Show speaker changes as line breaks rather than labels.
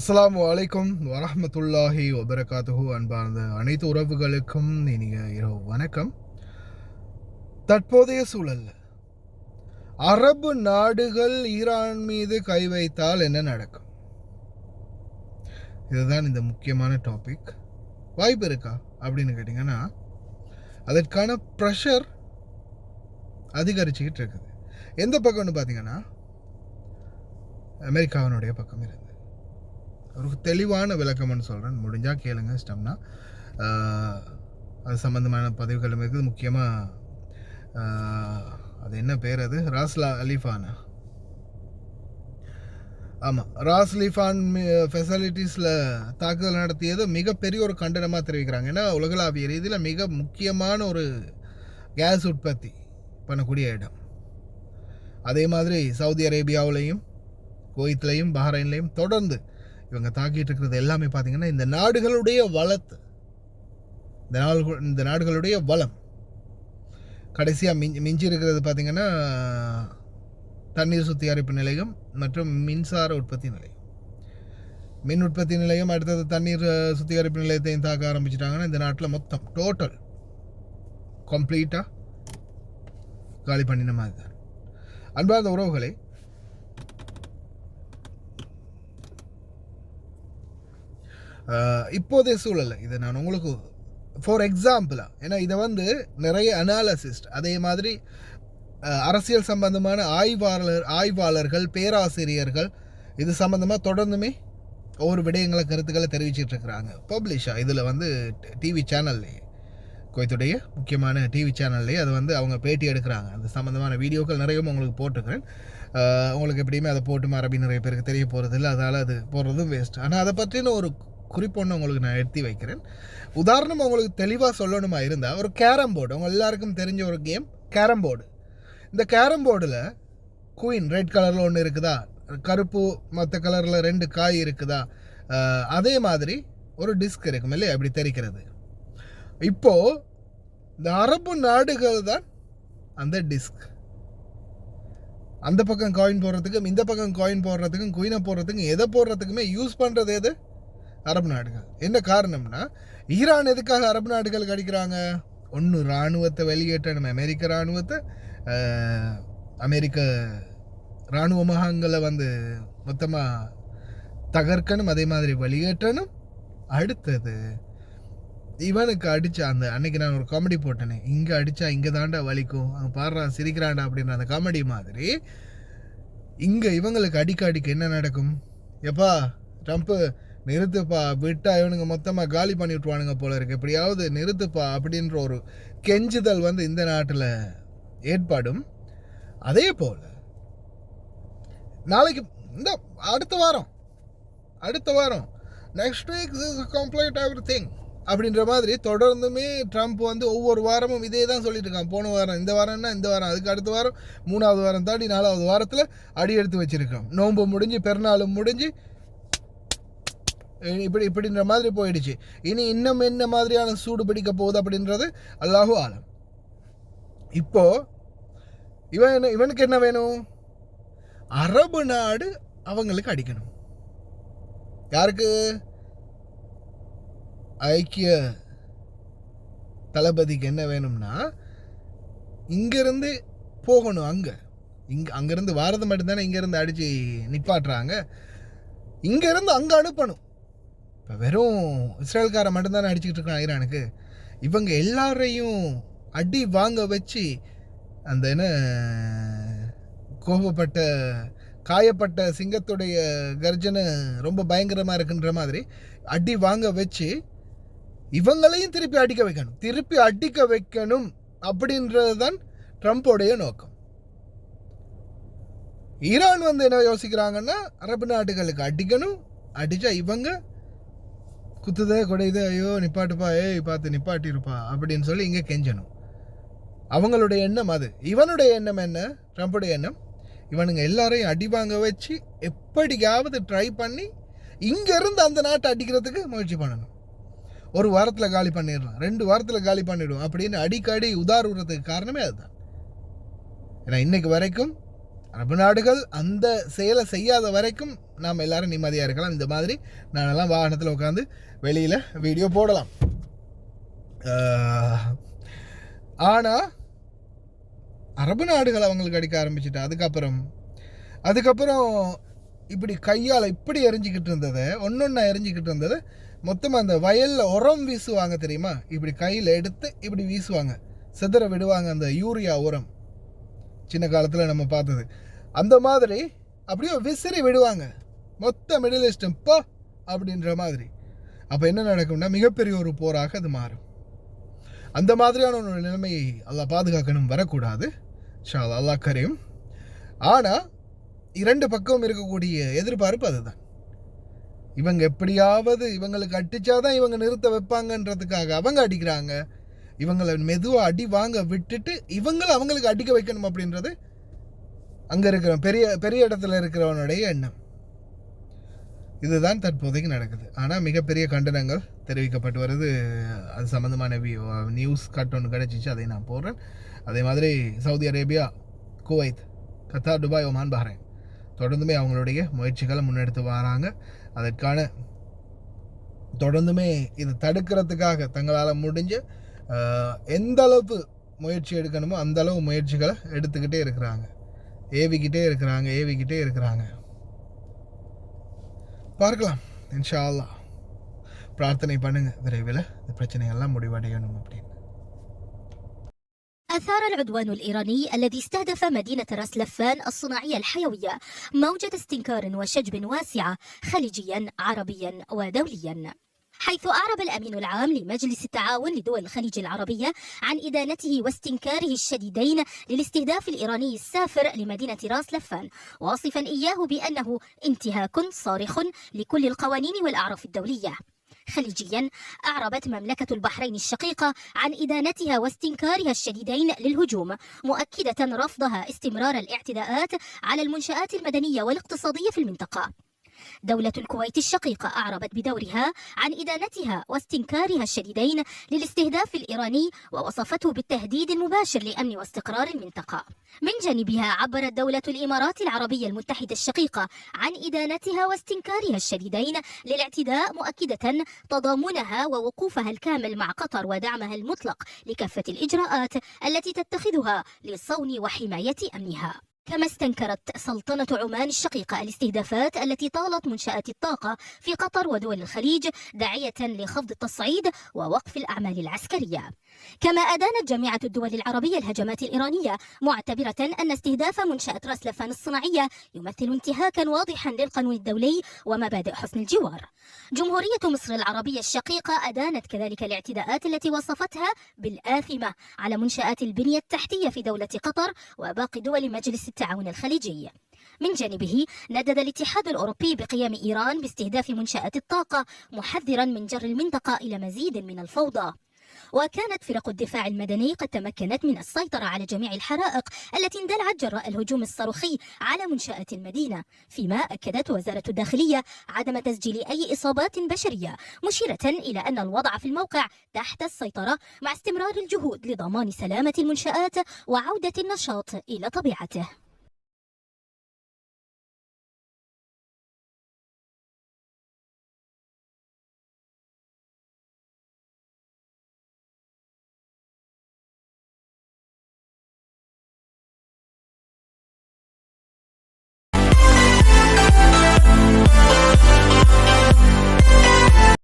அஸ்ஸலாமு அலைக்கும் வரஹ்மத்துல்லாஹி வபரகாத்துஹு. அன்பார்ந்த அனைத்து உறவுகளுக்கும் இனிய இரவு வணக்கம். தற்போதைய சூழல்ல அரபு நாடுகள் ஈரான் மீது கை வைத்தால் என்ன நடக்கும்? இதுதான் இந்த முக்கியமான டாபிக். வாய்ப்பு இருக்கா அப்படின்னு கேட்டிங்கன்னா, அதற்கான ப்ரெஷர் அதிகரிச்சுக்கிட்டு இருக்குது. எந்த பக்கம்னு பார்த்தீங்கன்னா, அமெரிக்காவினுடைய பக்கம் இருக்குது. ஒரு தெளிவான விளக்கம்னு சொல்கிறேன், முடிஞ்சால் கேளுங்க. இஷ்டம்னா அது சம்மந்தமான பதிவுகளும் இருக்குது. முக்கியமாக அது என்ன பேர், அது ராஸ்லா அலிஃபானா, ஆமாம், ராஸ் லிஃபான் ஃபெசிலிட்டிஸில் தாக்குதல் நடத்தியது மிகப்பெரிய ஒரு கண்டனமாக தெரிவிக்கிறாங்க. ஏன்னா உலகளாவிய ரீதியில் மிக முக்கியமான ஒரு கேஸ் உற்பத்தி பண்ணக்கூடிய இடம். அதே மாதிரி சவுதி அரேபியாவிலையும் குவைத்லையும் பஹ்ரைன்லையும் தொடர்ந்து இவங்க தாக்கிட்டு இருக்கிறது எல்லாமே பார்த்திங்கன்னா இந்த நாடுகளுடைய வளத்து, இந்த நாடுகளுடைய வளம். கடைசியாக மிஞ்சி இருக்கிறது பார்த்திங்கன்னா தண்ணீர் சுத்திகரிப்பு நிலையம் மற்றும் மின்சார உற்பத்தி நிலையம். மின் உற்பத்தி நிலையம், அடுத்தது தண்ணீர் சுத்திகரிப்பு நிலையத்தையும் தாக்க ஆரம்பிச்சிட்டாங்கன்னா இந்த நாட்டில் மொத்தம் டோட்டல் கம்ப்ளீட்டாக காலி பண்ணின மாதிரி தான். அன்பார்ந்த உறவுகளை, இப்போதைய சூழலில் இதை நான் உங்களுக்கு ஃபார் எக்ஸாம்பிளாக, ஏன்னா இதை நிறைய அனாலிசிஸ்ட், அதே மாதிரி அரசியல் சம்பந்தமான ஆய்வாளர்கள், பேராசிரியர்கள் இது சம்மந்தமாக தொடர்ந்துமே ஒவ்வொரு விடயங்களை, கருத்துக்களை தெரிவிச்சிட்டு இருக்கிறாங்க. பப்ளிஷாக இதில் டிவி சேனல்லையே, குவைத்துடைய முக்கியமான டிவி சேனல்லையே அது அவங்க பேட்டி எடுக்கிறாங்க. அந்த சம்மந்தமான வீடியோக்கள் நிறையவும் உங்களுக்கு போட்டுக்கிறேன். உங்களுக்கு எப்படியுமே அதை போட்டு அரபி நிறைய பேருக்கு தெரிய போகிறதில்ல, அதனால் அது போடுறதும் வேஸ்ட். ஆனால் அதை பற்றின ஒரு குறிப்பொன்று உங்களுக்கு நான் எடுத்து வைக்கிறேன். உதாரணம் உங்களுக்கு தெளிவாக சொல்லணுமா இருந்தால், ஒரு கேரம் போர்டு, அவங்க எல்லாருக்கும் தெரிஞ்ச ஒரு கேம் கேரம் போர்டு. இந்த கேரம் போர்டில் குயின் ரெட் கலரில் ஒன்று இருக்குதா, கருப்பு மற்ற கலரில் 2 காய் இருக்குதா, அதே மாதிரி ஒரு டிஸ்க் இருக்கும் இல்லையா, அப்படி தெரிக்கிறது. இப்போது இந்த அரபு நாடுகள் தான் அந்த டிஸ்க். அந்த பக்கம் காயின் போடுறதுக்கும் இந்த பக்கம் காயின் போடுறதுக்கும் குயினை போடுறதுக்கும் எதை போடுறதுக்குமே யூஸ் பண்ணுறது எது? அரபு நாடுகள். என்ன காரணம்னா, ஈரான் எதுக்காக அரபு நாடுகளுக்கு அடிக்கிறாங்க? ஒன்று, இராணுவத்தை வெளியேற்றணும், அமெரிக்க இராணுவத்தை, அமெரிக்க இராணுவ முகாம்களை மொத்தமாக தகர்க்கணும், அதே மாதிரி வெளியேற்றணும். அடுத்தது இவனுக்கு அடித்தா, அந்த அன்னைக்கு நான் ஒரு காமெடி போட்டேனே, இங்கே அடித்தா இங்கே தாண்டா வலிக்கும், அங்கே பாடுறா சிரிக்கிறாண்டா அப்படின்ற அந்த காமெடி மாதிரி இங்கே இவங்களுக்கு அடிக்க என்ன நடக்கும்? எப்பா ட்ரம்ப்பு நிறுத்துப்பா, விட்டா இவனுங்க மொத்தமாக காலி பண்ணி விட்டுருவானுங்க போல இருக்கு, எப்படியாவது நிறுத்துப்பா அப்படின்ற ஒரு கெஞ்சுதல் இந்த நாட்டில் ஏற்படும். அதே போல் நாளைக்கு இந்த அடுத்த வாரம் next week is complete everything அப்படின்ற மாதிரி தொடர்ந்துமே ட்ரம்ப் ஒவ்வொரு வாரமும் இதே தான் சொல்லிட்டு இருக்கான். போன வாரம், இந்த வாரம்னா இந்த வாரம், அதுக்கு அடுத்த வாரம், 3வது வாரம் தாண்டி 4வது வாரத்தில் அடி எடுத்து வச்சிருக்கான். நோன்பு முடிஞ்சு, பெருநாளும் முடிஞ்சு, இப்படின்ற மாதிரி போயிடுச்சு. இனி இன்னும் என்ன மாதிரியான சூடு பிடிக்க போகுது அப்படின்றது அல்லாஹு ஆலம். இப்போ இவனுக்கு என்ன வேணும்? அரபு நாடு அவங்களுக்கு அடிக்கணும். யாருக்கு? ஐக்கிய தளபதிக்கு என்ன வேணும்னா, இங்கிருந்து போகணும். அங்கிருந்து வாரது மட்டும்தானே இங்கிருந்து அடித்து நிப்பாட்டுறாங்க. இங்கிருந்து அங்கே அனுப்பணும். இப்போ வெறும் இஸ்ரேல்காரை மட்டும்தானே அடிச்சுக்கிட்டு இருக்கான் ஈரானுக்கு. இவங்க எல்லாரையும் அடி வாங்க வச்சு, அந்த கோபப்பட்ட காயப்பட்ட சிங்கத்துடைய கர்ஜனை ரொம்ப பயங்கரமாக இருக்குன்ற மாதிரி அடி வாங்க வச்சு இவங்களையும் திருப்பி அடிக்க வைக்கணும் அப்படின்றது தான் ட்ரம்ப்போடைய நோக்கம். ஈரான் என்ன யோசிக்கிறாங்கன்னா, அரபு நாடுகளுக்கு அடிக்கணும், அடித்தா இவங்க குத்துதே கொடையுதே, ஐயோ நிப்பாட்டுப்பா, பார்த்து நிப்பாட்டிருப்பா அப்படின்னு சொல்லி இங்கே கெஞ்சணும். அவங்களுடைய எண்ணம் அது. இவனுடைய எண்ணம் என்ன? ட்ரம்ப்புடைய எண்ணம், இவனுங்க எல்லாரையும் அடி வாங்க வச்சு எப்படியாவது ட்ரை பண்ணி இங்கேருந்து அந்த நாட்டை அடிக்கிறதுக்கு முயற்சி பண்ணணும். 1 வாரத்தில் காலி பண்ணிடலாம், 2 வாரத்தில் காலி பண்ணிவிடும் அப்படின்னு அடிக்கடி உதாரணத்துக்கு காரணமே அதுதான். ஏன்னா இன்னைக்கு வரைக்கும் அரபு நாடுகள் அந்த செயலை செய்யாத வரைக்கும் நாம் எல்லாரும் நிம்மதியாக இருக்கலாம். இந்த மாதிரி நானெல்லாம் வாகனத்தில் உட்காந்து வெளியில் வீடியோ போடலாம். ஆனால் அரபு நாடுகள் அவங்களுக்கு அடிக்க ஆரம்பிச்சுட்டா அதுக்கப்புறம் இப்படி கையால் இப்படி எரிஞ்சிக்கிட்டு இருந்ததை ஒன்றா எரிஞ்சிக்கிட்டு இருந்ததை மொத்தமாக அந்த வயலில் உரம் வீசுவாங்க தெரியுமா, இப்படி கையில் எடுத்து இப்படி வீசுவாங்க, சிதற விடுவாங்க அந்த யூரியா உரம். சின்ன காலத்தில் நம்ம பார்த்தது அந்த மாதிரி அப்படியே விசிறி விடுவாங்க மொத்த மிடில் ஈஸ்டும் போ அப்படின்ற மாதிரி. அப்போ என்ன நடக்கும்னா மிகப்பெரிய ஒரு போராக அது மாறும். அந்த மாதிரியான ஒரு நிலைமையை அல்லாஹ் பாதுகாக்கணும், வரக்கூடாது இன்ஷா அல்லாஹ். அல்லாஹ் கரீம். ஆனால் இரண்டு பக்கம் இருக்கக்கூடிய எதிர்பார்ப்பு அதுதான். இவங்க எப்படியாவது இவங்களுக்கு அடித்தாதான் இவங்க நிறுத்த வைப்பாங்கன்றதுக்காக அவங்க அடிக்கிறாங்க. இவங்களை மெதுவாக அடி வாங்க விட்டுட்டு இவங்களை அவங்களுக்கு அடிக்க வைக்கணும் அப்படின்றது அங்கே இருக்கிற பெரிய பெரிய இடத்துல இருக்கிறவனுடைய எண்ணம். இதுதான் தற்போதைக்கு நடக்குது. ஆனால் மிகப்பெரிய கண்டனங்கள் தெரிவிக்கப்பட்டு வருது. அது சம்மந்தமான நியூஸ் கட் ஒன்று கிடச்சிச்சு, அதை நான் போடுறேன். அதே மாதிரி Saudi Arabia, Kuwait, Qatar, Dubai, Oman, Bahrain தொடர்ந்துமே அவங்களுடைய முயற்சிகளை முன்னெடுத்து வராங்க. அதற்கான தொடர்ந்துமே இது தடுக்கிறதுக்காக தங்களால் முடிஞ்ச எந்த அளவுக்கு முயற்சி எடுக்கணுமோ அந்த அளவு முயற்சிகளை எடுத்துக்கிட்டே இருக்கிறாங்க, ஏவிக்கிட்டே இருக்கிறாங்க. பார்க்கலாம் இன்ஷா அல்லாஹ். பிரார்த்தனை பண்ணுங்க, விரைவில் இந்த பிரச்சனைகள்லாம் முடிவடையணும் அப்படின்னு.
أثار العدوان الإيراني الذي استهدف مدينة راس لفان الصناعية الحيوية موجة استنكار وشجب واسعة خليجيا عربيا ودوليا، حيث أعرب الأمين العام لمجلس التعاون لدول الخليج العربية عن إدانته واستنكاره الشديدين للاستهداف الإيراني السافر لمدينة راس لفان، واصفا إياه بأنه انتهاك صارخ لكل القوانين والأعراف الدولية. خليجيا، أعربت مملكة البحرين الشقيقة عن إدانتها واستنكارها الشديدين للهجوم، مؤكدة رفضها استمرار الاعتداءات على المنشآت المدنية والاقتصادية في المنطقة. دولة الكويت الشقيقة أعربت بدورها عن إدانتها واستنكارها الشديدين للاستهداف الإيراني، ووصفته بالتهديد المباشر لأمن واستقرار المنطقة. من جانبها عبرت دولة الإمارات العربية المتحدة الشقيقة عن إدانتها واستنكارها الشديدين للاعتداء، مؤكدة تضامنها ووقوفها الكامل مع قطر ودعمها المطلق لكافة الإجراءات التي تتخذها لصون وحماية أمنها. كما استنكرت سلطنة عمان الشقيقة الاستهدافات التي طالت منشآت الطاقة في قطر ودول الخليج، داعية لخفض التصعيد ووقف الأعمال العسكرية. كما أدانت جامعة الدول العربية الهجمات الإيرانية، معتبرة أن استهداف منشأة راس لفان الصناعية يمثل انتهاكا واضحا للقانون الدولي ومبادئ حسن الجوار. جمهورية مصر العربية الشقيقة أدانت كذلك الاعتداءات التي وصفتها بالآثمة على منشآت البنية التحتية في دولة قطر وباقي دول مجلس التعاون الخليجي. من جانبه ندد الاتحاد الأوروبي بقيام إيران باستهداف منشآت الطاقة، محذرا من جر المنطقة إلى مزيد من الفوضى. وكانت فرق الدفاع المدني قد تمكنت من السيطرة على جميع الحرائق التي اندلعت جراء الهجوم الصاروخي على منشآت المدينة، فيما أكدت وزارة الداخلية عدم تسجيل أي إصابات بشرية، مشيرة إلى أن الوضع في الموقع تحت السيطرة، مع استمرار الجهود لضمان سلامة المنشآت وعودة النشاط إلى طبيعته.